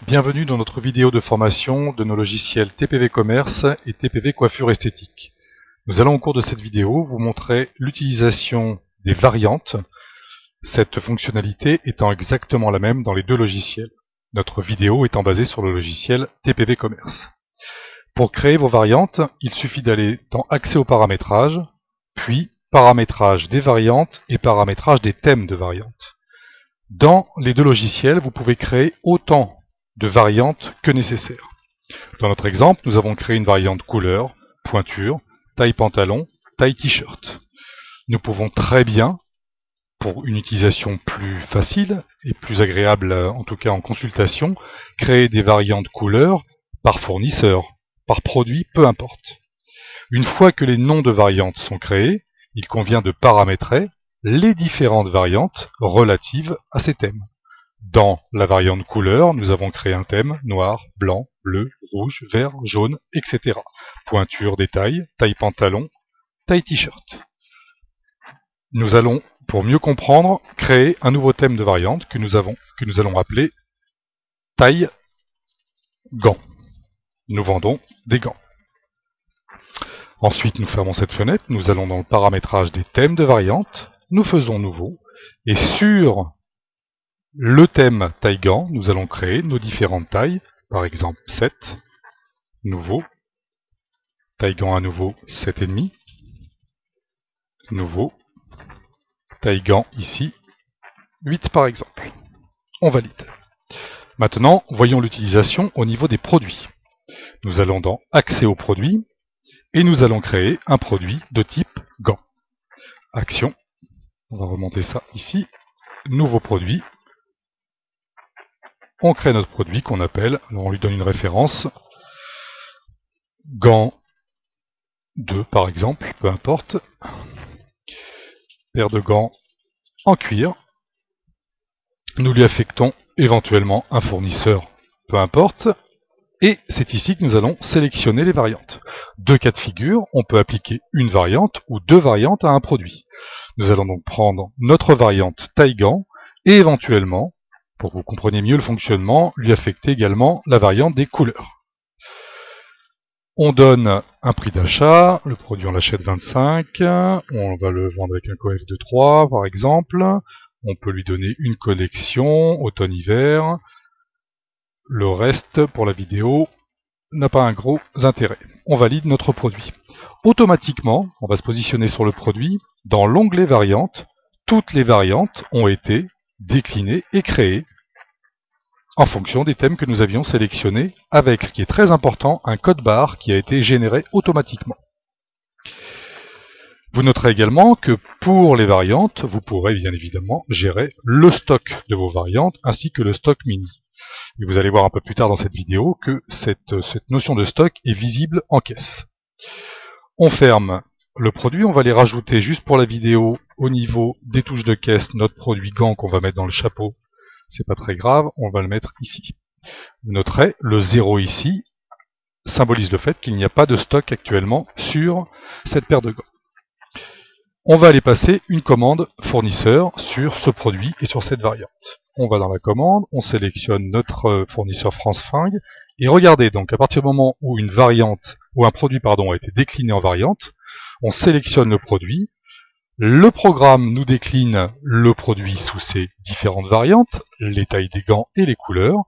Bienvenue dans notre vidéo de formation de nos logiciels TPV Commerce et TPV Coiffure Esthétique. Nous allons au cours de cette vidéo vous montrer l'utilisation des variantes, cette fonctionnalité étant exactement la même dans les deux logiciels. Notre vidéo étant basée sur le logiciel TPV Commerce. Pour créer vos variantes, il suffit d'aller dans Accès au paramétrage, puis Paramétrage des variantes et Paramétrage des thèmes de variantes. Dans les deux logiciels, vous pouvez créer autant de variantes que nécessaire. Dans notre exemple, nous avons créé une variante couleur, pointure, taille pantalon, taille t-shirt. Nous pouvons très bien, pour une utilisation plus facile et plus agréable, en tout cas en consultation, créer des variantes couleurs par fournisseur, par produit, peu importe. Une fois que les noms de variantes sont créés, il convient de paramétrer les différentes variantes relatives à ces thèmes. Dans la variante couleur, nous avons créé un thème noir, blanc, bleu, rouge, vert, jaune, etc. Pointure des tailles, taille pantalon, taille t-shirt. Nous allons, pour mieux comprendre, créer un nouveau thème de variante que nous allons appeler taille gants. Nous vendons des gants. Ensuite, nous fermons cette fenêtre, nous allons dans le paramétrage des thèmes de variante, nous faisons nouveau, et sur le thème taille gant, nous allons créer nos différentes tailles, par exemple 7, nouveau, taille gant à nouveau 7,5, nouveau, taille gant ici 8 par exemple. On valide. Maintenant, voyons l'utilisation au niveau des produits. Nous allons dans Accès aux produits et nous allons créer un produit de type gant. Action, on va remonter ça ici, nouveau produit. On crée notre produit qu'on appelle, alors on lui donne une référence, gant 2 par exemple, peu importe, paire de gants en cuir. Nous lui affectons éventuellement un fournisseur, peu importe, et c'est ici que nous allons sélectionner les variantes. Deux cas de figure, on peut appliquer une variante ou deux variantes à un produit. Nous allons donc prendre notre variante taille gant et éventuellement, pour que vous compreniez mieux le fonctionnement, lui affecter également la variante des couleurs. On donne un prix d'achat, le produit on l'achète 25, on va le vendre avec un coef de 3 par exemple, on peut lui donner une collection, automne-hiver, le reste pour la vidéo n'a pas un gros intérêt. On valide notre produit. Automatiquement, on va se positionner sur le produit, dans l'onglet variantes, toutes les variantes ont été déclinées et créées en fonction des thèmes que nous avions sélectionnés, avec, ce qui est très important, un code barre qui a été généré automatiquement. Vous noterez également que pour les variantes, vous pourrez bien évidemment gérer le stock de vos variantes ainsi que le stock mini. Et vous allez voir un peu plus tard dans cette vidéo que cette notion de stock est visible en caisse. On ferme le produit, on va les rajouter juste pour la vidéo au niveau des touches de caisse, notre produit gant qu'on va mettre dans le chapeau. C'est pas très grave, on va le mettre ici. Vous noterez, le 0 ici symbolise le fait qu'il n'y a pas de stock actuellement sur cette paire de gants. On va aller passer une commande fournisseur sur ce produit et sur cette variante. On va dans la commande, on sélectionne notre fournisseur France Fringues, et regardez donc, à partir du moment où une variante, ou un produit pardon, a été décliné en variante, on sélectionne le produit, le programme nous décline le produit sous ses différentes variantes, les tailles des gants et les couleurs.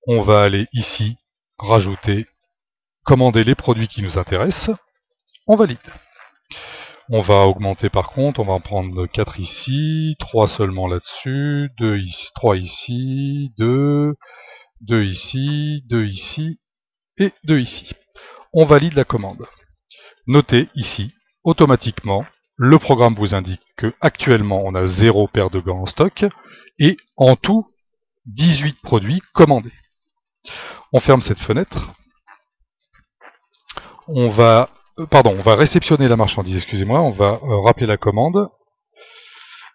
On va aller ici, rajouter, commander les produits qui nous intéressent. On valide. On va augmenter par contre, on va en prendre 4 ici, 3 seulement là-dessus, 2 ici, 3 ici, 2, 2 ici, 2 ici et 2 ici. On valide la commande. Notez ici, automatiquement, le programme vous indique que actuellement on a 0 paire de gants en stock et en tout 18 produits commandés. On ferme cette fenêtre. On va réceptionner la marchandise, excusez-moi, on va rappeler la commande.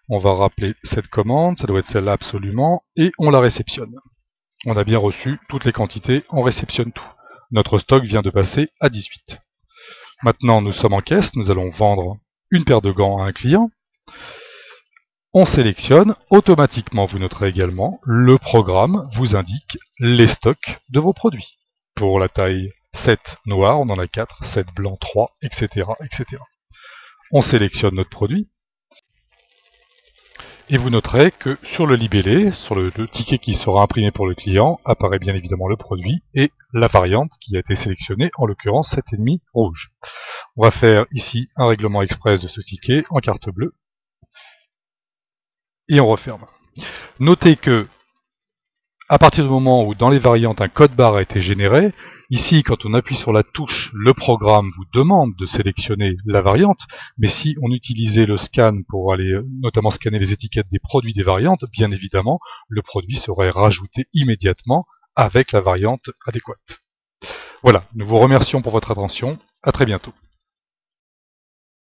On va rappeler cette commande, ça doit être celle-là absolument, et on la réceptionne. On a bien reçu toutes les quantités, on réceptionne tout. Notre stock vient de passer à 18. Maintenant, nous sommes en caisse, nous allons vendre une paire de gants à un client. On sélectionne, automatiquement vous noterez également, le programme vous indique les stocks de vos produits. Pour la taille 7 noir, on en a 4, 7 blanc 3, etc., etc. On sélectionne notre produit, et vous noterez que sur le libellé, sur le ticket qui sera imprimé pour le client, apparaît bien évidemment le produit et la variante qui a été sélectionnée, en l'occurrence 7,5 rouge. On va faire ici un règlement express de ce ticket en carte bleue, et on referme. Notez que, à partir du moment où dans les variantes un code barre a été généré, ici quand on appuie sur la touche, le programme vous demande de sélectionner la variante, mais si on utilisait le scan pour aller notamment scanner les étiquettes des produits des variantes, bien évidemment le produit serait rajouté immédiatement avec la variante adéquate. Voilà, nous vous remercions pour votre attention, à très bientôt.